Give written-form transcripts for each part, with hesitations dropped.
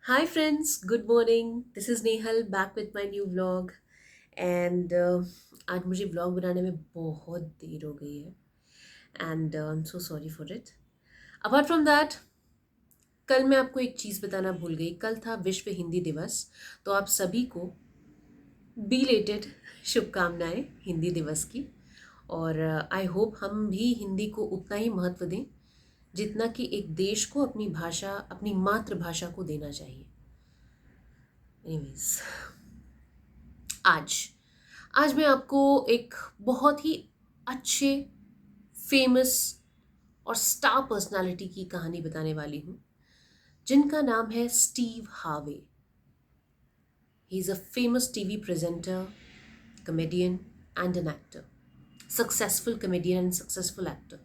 Hi friends, good morning. This is Nehal back with my new vlog and आज मुझे vlog बनाने में बहुत देर हो गई है and I'm so sorry for it. Apart from that, कल मैं आपको एक चीज़ बताना भूल गई. कल था विश्व हिंदी दिवस, तो आप सभी को बिलेटेड शुभकामनाएं हिंदी दिवस की. और आई होप हम भी हिंदी को उतना ही महत्व दें जितना कि एक देश को अपनी भाषा, अपनी मातृभाषा को देना चाहिए. एनीवेज, आज आज मैं आपको एक बहुत ही अच्छे, फेमस और स्टार पर्सनालिटी की कहानी बताने वाली हूँ जिनका नाम है Steve Harvey. He is a famous TV presenter, comedian and an actor. Successful comedian and successful actor.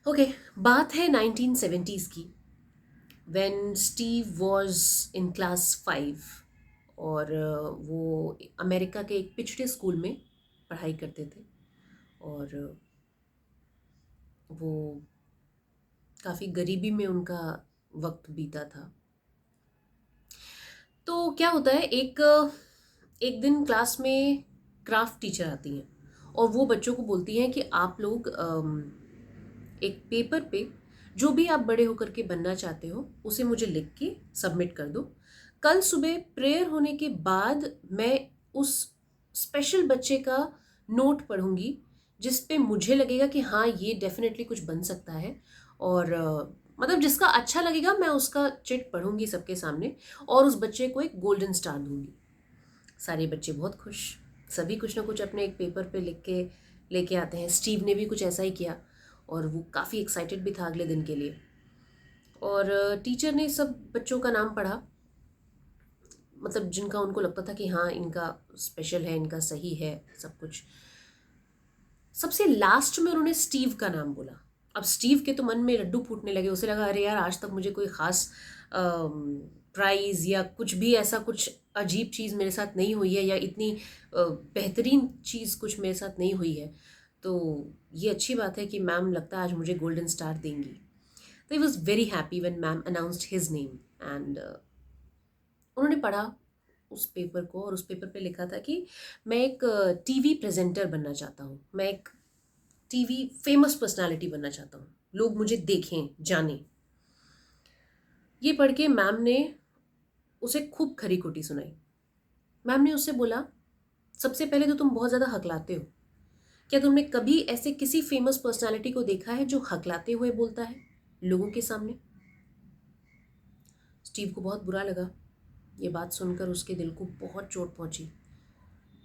Okay, बात है 1970s की, when Steve was in class 5. और वो अमेरिका के एक पिछड़े स्कूल में पढ़ाई करते थे और वो काफ़ी गरीबी में उनका वक्त बीता था. तो क्या होता है, एक एक दिन क्लास में क्राफ्ट टीचर आती हैं और वो बच्चों को बोलती हैं कि आप लोग एक पेपर पे जो भी आप बड़े होकर के बनना चाहते हो उसे मुझे लिख के सबमिट कर दो. कल सुबह प्रेयर होने के बाद मैं उस स्पेशल बच्चे का नोट पढ़ूंगी जिस पे मुझे लगेगा कि हाँ, ये डेफिनेटली कुछ बन सकता है. और मतलब जिसका अच्छा लगेगा मैं उसका चिट पढ़ूंगी सबके सामने और उस बच्चे को एक गोल्डन स्टार दूंगी. सारे बच्चे बहुत खुश, सभी कुछ ना कुछ अपने एक पेपर पे लिख के लेके आते हैं. स्टीव ने भी कुछ ऐसा ही किया और वो काफ़ी एक्साइटेड भी था अगले दिन के लिए. और टीचर ने सब बच्चों का नाम पढ़ा, मतलब जिनका उनको लगता था कि हाँ, इनका स्पेशल है, इनका सही है सब कुछ. सबसे लास्ट में उन्होंने स्टीव का नाम बोला. अब स्टीव के तो मन में लड्डू फूटने लगे. उसे लगा अरे यार, आज तक मुझे कोई ख़ास प्राइज़ या कुछ भी ऐसा कुछ अजीब चीज़ मेरे साथ नहीं हुई है या इतनी बेहतरीन चीज़ कुछ मेरे साथ नहीं हुई है. तो ये अच्छी बात है कि मैम लगता है आज मुझे गोल्डन स्टार देंगी. तो he was very happy when ma'am announced his name. And उन्होंने पढ़ा उस पेपर को और उस पेपर पे लिखा था कि मैं एक टीवी प्रेजेंटर बनना चाहता हूँ, मैं एक टीवी फेमस पर्सनालिटी बनना चाहता हूँ, लोग मुझे देखें, जानें. ये पढ़ के मैम ने उसे खूब खरी खोटी सुनाई. मैम ने उससे बोला, सबसे पहले तो तुम बहुत ज़्यादा हकलाते हो. क्या तुमने कभी ऐसे किसी फेमस पर्सनालिटी को देखा है जो हकलाते हुए बोलता है लोगों के सामने? स्टीव को बहुत बुरा लगा. ये बात सुनकर उसके दिल को बहुत चोट पहुंची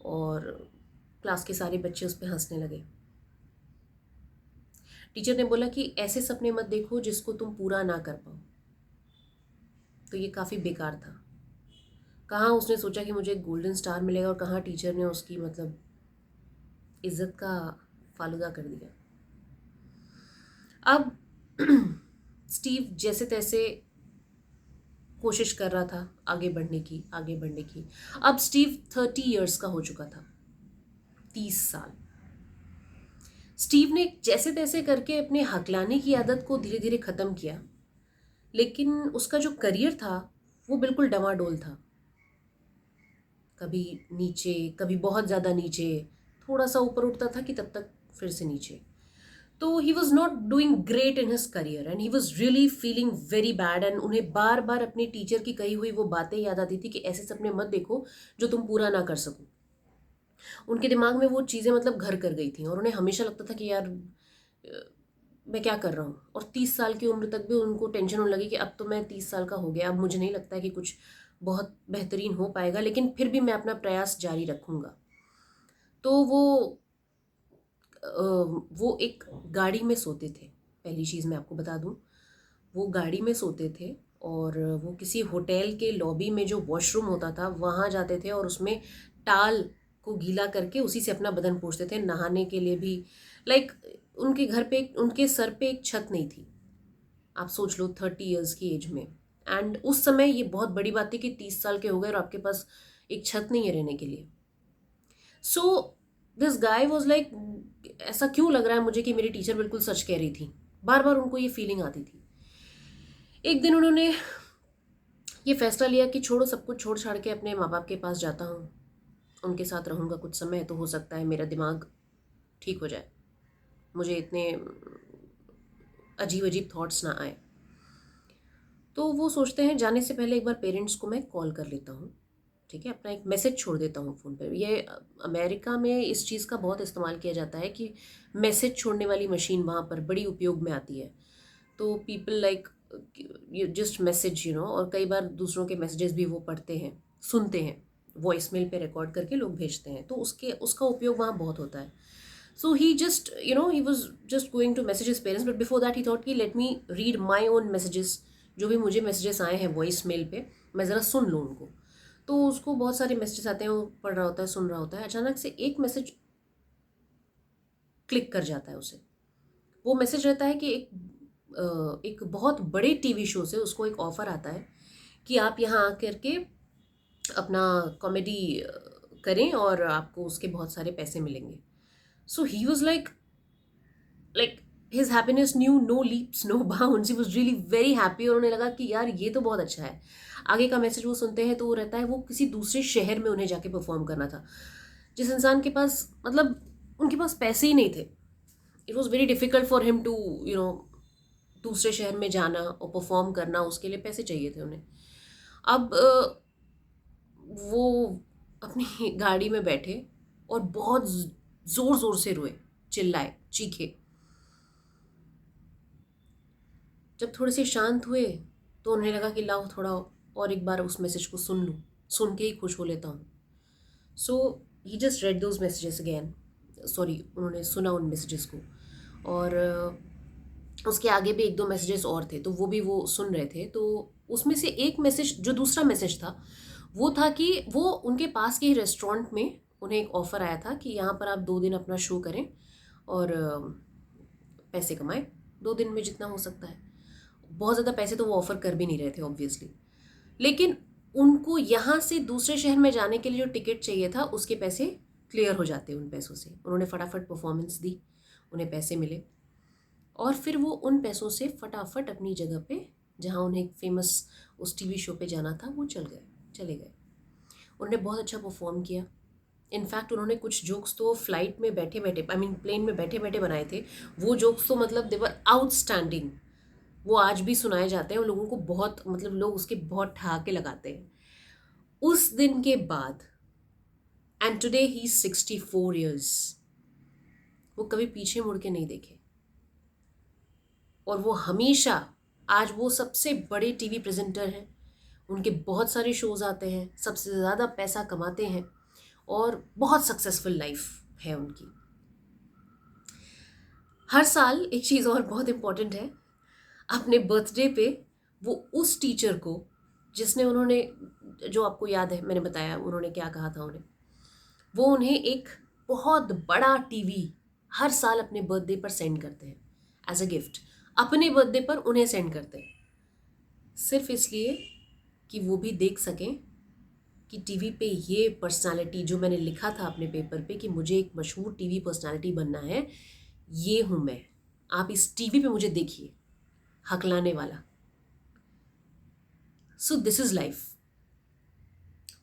और क्लास के सारे बच्चे उस पर हंसने लगे. टीचर ने बोला कि ऐसे सपने मत देखो जिसको तुम पूरा ना कर पाओ. तो ये काफ़ी बेकार था. कहाँ उसने सोचा कि मुझे गोल्डन स्टार मिलेगा और कहाँ टीचर ने उसकी मतलब इज्जत का फालूदा कर दिया. अब स्टीव जैसे तैसे कोशिश कर रहा था आगे बढ़ने की, आगे बढ़ने की. अब स्टीव 30 ईयर्स का हो चुका था, 30 साल. स्टीव ने जैसे तैसे करके अपने हकलाने की आदत को धीरे धीरे ख़त्म किया, लेकिन उसका जो करियर था वो बिल्कुल डमाडोल था. कभी नीचे, कभी बहुत ज़्यादा नीचे, थोड़ा सा ऊपर उठता था कि तब तक फिर से नीचे. तो he was not doing great in his career and he was really feeling very bad. And उन्हें बार बार अपने टीचर की कही हुई वो बातें याद आती थी कि ऐसे सपने मत देखो जो तुम पूरा ना कर सको. उनके दिमाग में वो चीज़ें मतलब घर कर गई थी और उन्हें हमेशा लगता था कि यार, मैं क्या कर रहा हूँ. और 30 साल की उम्र तक भी उनको टेंशन होने लगी कि अब तो मैं 30 साल का हो गया, अब मुझे नहीं लगता है कि कुछ बहुत बेहतरीन हो पाएगा, लेकिन फिर भी मैं अपना प्रयास जारी रखूँगा. तो वो एक गाड़ी में सोते थे. पहली चीज़ मैं आपको बता दूँ, वो गाड़ी में सोते थे और वो किसी होटल के लॉबी में जो वॉशरूम होता था वहाँ जाते थे और उसमें टाल को गीला करके उसी से अपना बदन पोंछते थे, नहाने के लिए भी. लाइक उनके घर पे उनके सर पे एक छत नहीं थी. आप सोच लो 30 ईयर्स की एज में. एंड उस समय ये बहुत बड़ी बात थी कि 30 साल के हो गए और आपके पास एक छत नहीं है रहने के लिए. So this guy was like, ऐसा क्यों लग रहा है मुझे कि मेरी टीचर बिल्कुल सच कह रही थी. बार बार उनको ये फीलिंग आती थी. एक दिन उन्होंने ये फैसला लिया कि छोड़ो सब कुछ, छोड़ छाड़ के अपने माँ बाप के पास जाता हूँ, उनके साथ रहूँगा कुछ समय, तो हो सकता है मेरा दिमाग ठीक हो जाए, मुझे इतने अजीब अजीब थॉट्स ना आए। तो वो सोचते हैं जाने से पहले एक बार पेरेंट्स को मैं कॉल कर लेता हूँ, ठीक है, अपना एक मैसेज छोड़ देता हूँ फ़ोन पे। ये अमेरिका में इस चीज़ का बहुत इस्तेमाल किया जाता है कि मैसेज छोड़ने वाली मशीन वहाँ पर बड़ी उपयोग में आती है। तो people like you just message, और कई बार दूसरों के मैसेजेस भी वो पढ़ते हैं, सुनते हैं, वॉइस मेल पे रिकॉर्ड करके लोग भेजते हैं, तो उसका उपयोग वहाँ बहुत होता है। So he just he was just going to message his parents, but before that he thought कि let me read my own messages, जो भी मुझे मैसेजेस आए हैं वॉइस मेल पे, मैं ज़रा सुन लूँ उनको। तो उसको बहुत सारे मैसेजेस आते हैं, वो पढ़ रहा होता है, सुन रहा होता है, अचानक से एक मैसेज क्लिक कर जाता है उसे। वो मैसेज रहता है कि एक बहुत बड़े टीवी शो से उसको एक ऑफ़र आता है कि आप यहाँ आकर के अपना कॉमेडी करें और आपको उसके बहुत सारे पैसे मिलेंगे। So he was like his happiness knew no leaps no bounds, he was really very happy, और उन्हें लगा कि यार ये तो बहुत अच्छा है। आगे का मैसेज वो सुनते हैं तो वो रहता है वो किसी दूसरे शहर में उन्हें जाके परफॉर्म करना था, जिस इंसान के पास मतलब उनके पास पैसे ही नहीं थे। It was very difficult for him to दूसरे शहर में जाना और परफॉर्म करना, उसके लिए पैसे चाहिए थे उन्हें। अब वो अपनी गाड़ी में बैठे और बहुत ज़ोर ज़ोर से रोए, चिल्लाए, चीखे। जब थोड़े से शांत हुए तो उन्हें लगा कि लाओ थोड़ा और एक बार उस मैसेज को सुन लूँ, सुन के ही खुश हो लेता हूँ। So he just read those messages again, sorry, उन्होंने सुना उन मैसेजेस को, और उसके आगे भी एक दो मैसेजेस और थे, तो वो भी वो सुन रहे थे। तो उसमें से एक मैसेज, जो दूसरा मैसेज था, वो था कि वो उनके पास के ही रेस्टोरेंट में उन्हें एक ऑफ़र आया था कि यहाँ पर आप 2 दिन अपना शो करें और पैसे कमाएं, 2 दिन में जितना हो सकता है। बहुत ज़्यादा पैसे तो वो ऑफ़र कर भी नहीं रहे थे ऑब्वियसली, लेकिन उनको यहाँ से दूसरे शहर में जाने के लिए जो टिकट चाहिए था उसके पैसे क्लियर हो जाते उन पैसों से। उन्होंने फटाफट परफॉर्मेंस दी, उन्हें पैसे मिले, और फिर वो उन पैसों से फटाफट अपनी जगह पे, जहाँ उन्हें एक फेमस उस टीवी शो पे जाना था, वो चले गए। उन्होंने बहुत अच्छा परफॉर्म किया। इनफैक्ट उन्होंने कुछ जोक्स तो फ्लाइट में बैठे बैठे, आई मीन प्लेन में बैठे बैठे बनाए थे। वो जोक्स तो मतलब दे वर आउटस्टैंडिंग, वो आज भी सुनाए जाते हैं, उन लोगों को बहुत, मतलब लोग उसके बहुत ठहाके लगाते हैं। उस दिन के बाद, एंड टुडे ही 64 ईयर्स, वो कभी पीछे मुड़ के नहीं देखे, और वो हमेशा, आज वो सबसे बड़े टीवी प्रेजेंटर हैं, उनके बहुत सारे शोज आते हैं, सबसे ज़्यादा पैसा कमाते हैं, और बहुत सक्सेसफुल लाइफ है उनकी। हर साल एक चीज़ और बहुत इम्पॉर्टेंट है, अपने बर्थडे पे वो उस टीचर को, जिसने उन्होंने, जो आपको याद है मैंने बताया उन्होंने क्या कहा था उन्हें, वो उन्हें एक बहुत बड़ा टीवी हर साल अपने बर्थडे पर सेंड करते हैं एज अ गिफ्ट। अपने बर्थडे पर उन्हें सेंड करते हैं, सिर्फ इसलिए कि वो भी देख सकें कि टीवी पे ये पर्सनालिटी, जो मैंने लिखा था अपने पेपर पे कि मुझे एक मशहूर टीवी पर्सनालिटी बनना है, ये हूँ मैं, आप इस टीवी पे मुझे देखिए, हकलाने वाला। So this is life.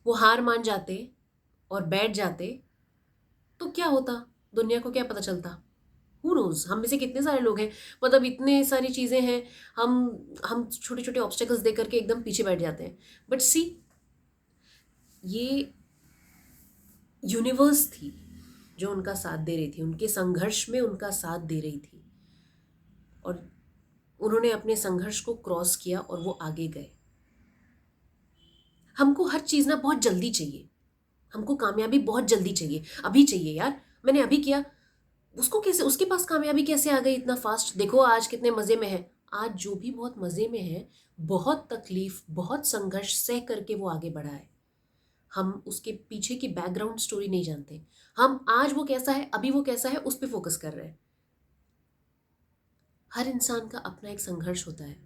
वो हार मान जाते और बैठ जाते तो क्या होता, दुनिया को क्या पता चलता। हु नोज, हम में से कितने सारे लोग हैं, मतलब इतने सारी चीज़ें हैं, हम छोटे छोटे ऑब्स्टेकल्स दे करके एकदम पीछे बैठ जाते हैं। बट सी, ये यूनिवर्स थी जो उनका साथ दे रही थी, उनके संघर्ष में उनका साथ दे रही थी, और उन्होंने अपने संघर्ष को क्रॉस किया और वो आगे गए। हमको हर चीज़ ना बहुत जल्दी चाहिए, हमको कामयाबी बहुत जल्दी चाहिए, अभी चाहिए यार, मैंने अभी किया, उसको कैसे, उसके पास कामयाबी कैसे आ गई इतना फास्ट, देखो आज कितने मज़े में है। आज जो भी बहुत मज़े में है, बहुत तकलीफ, बहुत संघर्ष सह करके वो आगे बढ़ा है। हम उसके पीछे की बैकग्राउंड स्टोरी नहीं जानते, हम आज वो कैसा है, अभी वो कैसा है, उस पर फोकस कर रहे हैं। हर इंसान का अपना एक संघर्ष होता है।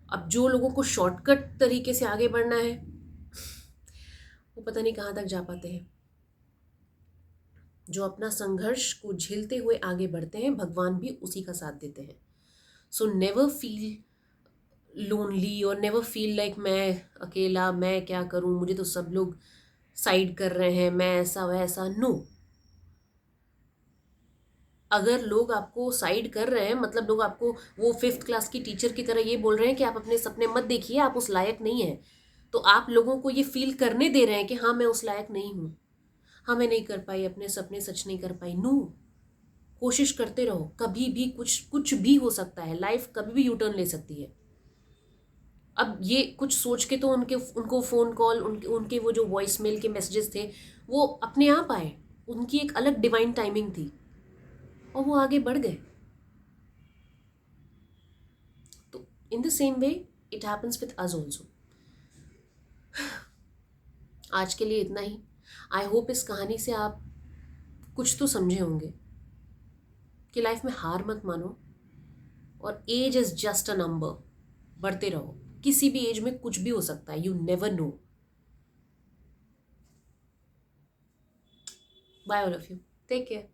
अब जो लोगों को शॉर्टकट तरीके से आगे बढ़ना है, वो पता नहीं कहाँ तक जा पाते हैं। जो अपना संघर्ष को झेलते हुए आगे बढ़ते हैं, भगवान भी उसी का साथ देते हैं। सो नेवर फील लोनली और नेवर फील लाइक मैं अकेला, मैं क्या करूं, मुझे तो सब लोग साइड कर रहे हैं, मैं ऐसा वैसा। नो, अगर लोग आपको साइड कर रहे हैं मतलब लोग आपको वो 5th क्लास की टीचर की तरह ये बोल रहे हैं कि आप अपने सपने मत देखिए, आप उस लायक नहीं हैं, तो आप लोगों को ये फील करने दे रहे हैं कि हाँ मैं उस लायक नहीं हूँ, हाँ मैं नहीं कर पाई, अपने सपने सच नहीं कर पाई। नो, कोशिश करते रहो, कभी भी कुछ कुछ भी हो सकता है, लाइफ कभी भी यू टर्न ले सकती है। अब ये कुछ सोच के तो उनको फ़ोन कॉल, उनके वो जो वॉइस मेल के मैसेजेस थे वो अपने आप आए, उनकी एक अलग डिवाइन टाइमिंग थी और वो आगे बढ़ गए। तो in the same way it happens with us also. आज के लिए इतना ही। आई होप इस कहानी से आप कुछ तो समझे होंगे कि लाइफ में हार मत मानो और age is just a number, बढ़ते रहो, किसी भी एज में कुछ भी हो सकता है, you never know. Bye all of you, take care.